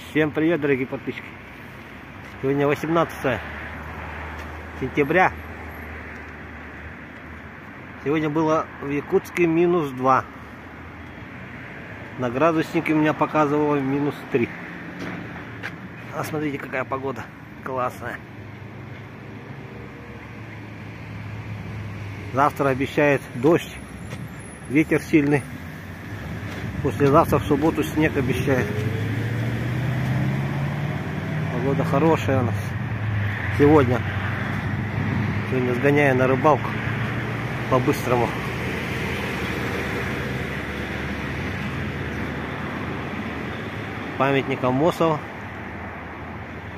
Всем привет, дорогие подписчики! Сегодня 18 сентября. Сегодня было в Якутске -2. На градуснике у меня показывало -3. А смотрите, какая погода классная. Завтра обещает дождь, ветер сильный. Послезавтра в субботу снег обещает. Погода хорошая у нас сегодня. Сегодня сгоняю на рыбалку по-быстрому. Памятник Амосова.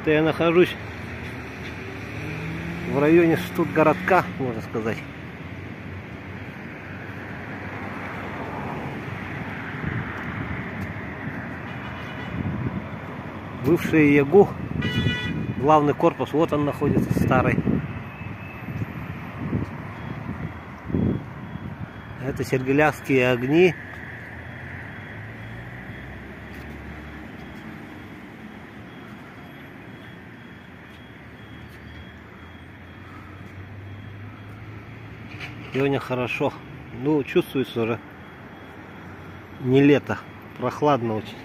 Это я нахожусь в районе Студгородка, можно сказать. Бывший ЯГУ, главный корпус, вот он находится, старый. Это Сергелявские огни. Сегодня хорошо. Ну, чувствуется уже не лето, прохладно очень.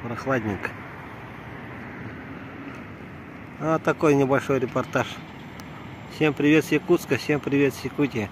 Прохладненько. Вот такой небольшой репортаж. Всем привет с Якутска, всем привет с Якутии.